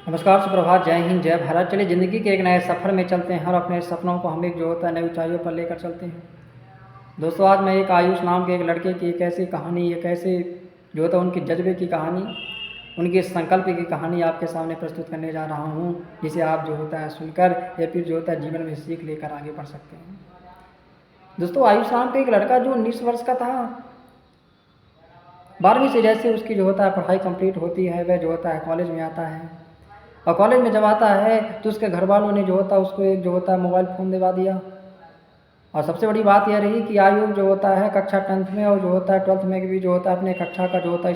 नमस्कार, सुप्रभात, जय हिंद, जय भारत। चलिए ज़िंदगी के एक नए सफ़र में चलते हैं और अपने सपनों को हम एक जो होता है नई ऊंचाइयों पर लेकर चलते हैं। दोस्तों, आज मैं एक आयुष नाम के एक लड़के की एक ऐसी कहानी, एक ऐसे जो होता है उनके जज्बे की कहानी, उनके संकल्प की कहानी आपके सामने प्रस्तुत करने जा रहा हूँ, जिसे आप जो होता है सुनकर या फिर जो होता है जीवन में सीख लेकर आगे बढ़ सकते हैं। दोस्तों, आयुष नाम का एक लड़का जो 19 वर्ष का था, 12वीं से जैसे उसकी जो होता है पढ़ाई कंप्लीट होती है, वह जो होता है कॉलेज में आता है। और कॉलेज में जब आता है तो उसके घर वालों ने जो होता है उसको एक जो होता है मोबाइल फ़ोन दिलवा दिया। और सबसे बड़ी बात यह रही कि आयुष जो होता है कक्षा 10th में और जो होता है 12th में भी जो होता है अपने कक्षा का जो होता है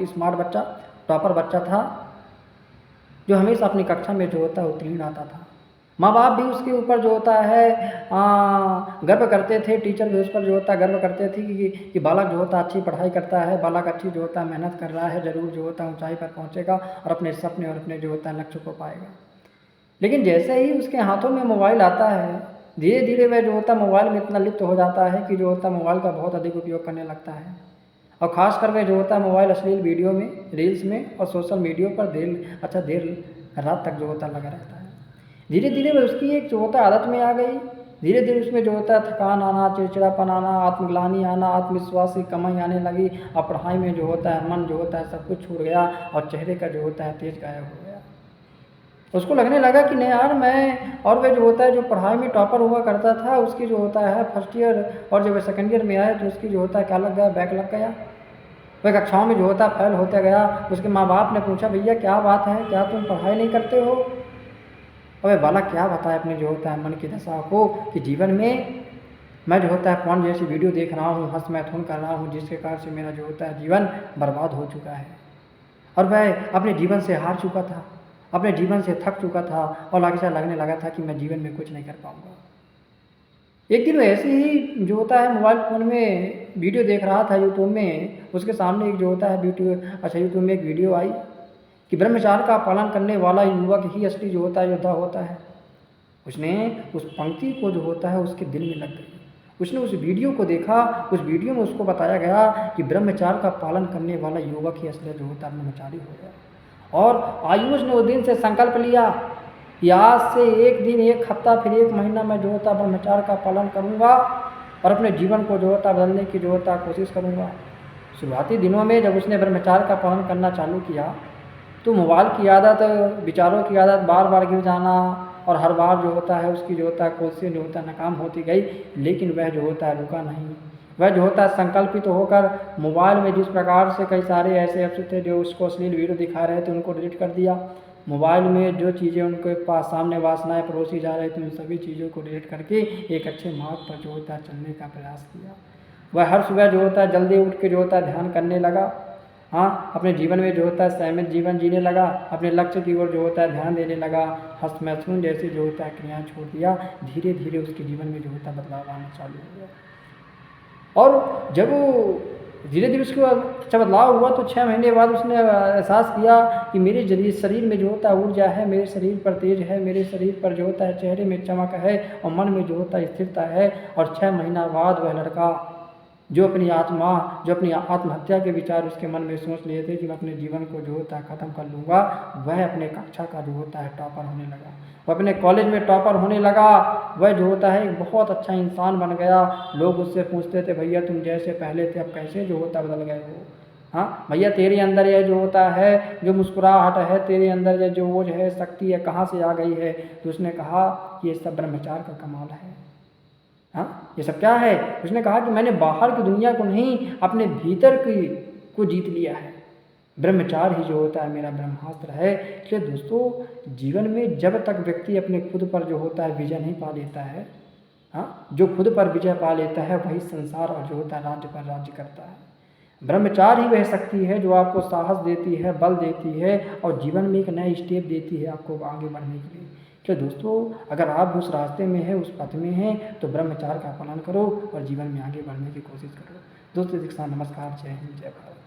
स्मार्ट बच्चा, टॉपर बच्चा था, जो हमेशा अपनी कक्षा में जो होता है उत्तीर्ण आता था। माँ बाप भी उसके ऊपर जो होता है गर्व करते थे, टीचर भी उस पर जो होता है गर्व करते थे कि बालक जो होता है अच्छी पढ़ाई करता है, बालक अच्छी जो होता है मेहनत कर रहा है, ज़रूर जो होता है ऊंचाई पर पहुंचेगा और अपने सपने और अपने जो होता है लक्ष्य को पाएगा। लेकिन जैसे ही उसके हाथों में मोबाइल आता है, धीरे धीरे वह जो होता है मोबाइल में इतना लिप्त हो जाता है कि जो होता है मोबाइल का बहुत अधिक उपयोग करने लगता है। और ख़ासकर वह जो होता है मोबाइल अश्लील वीडियो में, रील्स में और सोशल मीडिया पर देर रात तक जो होता है लगा रहता है। धीरे धीरे वह उसकी एक जो होता है आदत में आ गई। धीरे धीरे उसमें जो होता है थकान आना, चिड़चिड़ापन आना, आत्मग्लानि आना, आत्मविश्वास की कमी आने लगी और पढ़ाई में जो होता है मन जो होता है सब कुछ छूट गया और चेहरे का जो होता है तेज गायब हो गया। उसको लगने लगा कि नहीं यार, मैं और वह जो होता है जो पढ़ाई में टॉपर हुआ करता था, उसकी जो होता है फर्स्ट ईयर और जब वह सेकेंड ईयर में आया तो उसकी जो होता है क्या लग गया, बैक लग गया। वह कक्षाओं में जो होता है फेल होते गया। उसके माँ बाप ने पूछा, भैया क्या बात है, क्या तुम पढ़ाई नहीं करते हो? अबे बालक क्या बताए अपने जो होता है मन की दशा को कि जीवन में मैं जो होता है पॉर्न जैसी वीडियो देख रहा हूँ, हंस मैथुन कर रहा हूँ, जिसके कारण से मेरा जो होता है जीवन बर्बाद हो चुका है और वह अपने जीवन से हार चुका था, अपने जीवन से थक चुका था और लगने लगा था कि मैं जीवन में कुछ नहीं कर पाऊँगा। एक दिन ऐसे ही जो होता है मोबाइल फ़ोन में वीडियो देख रहा था यूट्यूब में, उसके सामने एक जो होता है यूट्यूब में एक वीडियो आई कि ब्रह्मचार्य का पालन करने वाला युवक ही असली जो होता है योद्धा होता है। उसने उस पंक्ति को जो होता है उसके दिल में लग गई। उसने उस वीडियो को देखा, उस वीडियो में उसको बताया गया कि ब्रह्मचार्य का पालन करने वाला युवक ही असली जो होता है ब्रह्मचारी हो गया। और आयुष ने उस दिन से संकल्प लिया कि आज से एक दिन, एक हफ्ता, फिर एक महीना मैं जो होता ब्रह्मचार्य का पालन करूँगा और अपने जीवन को जो होता बदलने की जो होता कोशिश करूँगा। शुरुआती दिनों में जब उसने ब्रह्मचार्य का पालन करना चालू किया तो मोबाइल की आदत, विचारों की आदत, बार बार गिर जाना और हर बार जो होता है उसकी जो होता है कोशिश जो होता है नाकाम होती गई। लेकिन वह जो होता है रुका नहीं। वह जो होता है संकल्पित होकर मोबाइल में जिस प्रकार से कई सारे ऐसे ऐप्स थे जो उसको अश्लील वीडियो दिखा रहे थे उनको डिलीट कर दिया। मोबाइल में जो चीज़ें उनके पास सामने वासनाएं परोसी जा रही थी उन सभी चीज़ों को डिलीट करके एक अच्छे मार्ग पर जो होता है चलने का प्रयास किया। वह हर सुबह जो होता है जल्दी उठ के जो होता है ध्यान करने लगा। हाँ, अपने जीवन में जो होता है संयमित जीवन जीने लगा, अपने लक्ष्य की ओर जो होता है ध्यान देने लगा, हंस मैथुन जैसे जो होता है क्रियाएं छोड़ दिया। धीरे धीरे उसके जीवन में जो होता है बदलाव आना चालू हो गया। और जब वो धीरे धीरे उसके बाद अच्छा बदलाव हुआ तो 6 महीने बाद उसने एहसास किया कि मेरे शरीर में जो होता है ऊर्जा है, मेरे शरीर पर तेज है, मेरे शरीर पर जो होता है चेहरे में चमक है और मन में जो होता है स्थिरता है। और 6 महीना बाद वह लड़का जो अपनी आत्महत्या के विचार उसके मन में सोच लिए थे कि मैं अपने जीवन को जो होता है ख़त्म कर लूँगा, वह अपने कक्षा का जो होता है टॉपर होने लगा। वह अपने कॉलेज में टॉपर होने लगा। वह जो होता है एक बहुत अच्छा इंसान बन गया। लोग उससे पूछते थे, भैया तुम जैसे पहले थे अब कैसे जो होता बदल गए हो? हाँ भैया, तेरे अंदर यह जो होता है जो मुस्कुराहट है, तेरे अंदर यह जो वो है शक्ति है, कहाँ से आ गई है? तो उसने कहा कि ये सब ब्रह्मचार्य का कमाल है। हाँ, ये सब क्या है? उसने कहा कि मैंने बाहर की दुनिया को नहीं, अपने भीतर की को जीत लिया है। ब्रह्मचार्य ही जो होता है मेरा ब्रह्मास्त्र है। इसलिए दोस्तों, जीवन में जब तक व्यक्ति अपने खुद पर जो होता है विजय नहीं पा लेता है, हाँ, जो खुद पर विजय पा लेता है वही संसार और जो होता है राज्य पर राज्य करता है। ब्रह्मचार्य ही वह शक्ति है जो आपको साहस देती है, बल देती है और जीवन में एक नया स्टेप देती है आपको आगे बढ़ने के लिए। तो दोस्तों, अगर आप उस रास्ते में हैं, उस पथ में हैं, तो ब्रह्मचार्य का पालन करो और जीवन में आगे बढ़ने की कोशिश करो। दोस्तों, नमस्कार, जय हिंद, जय भारत।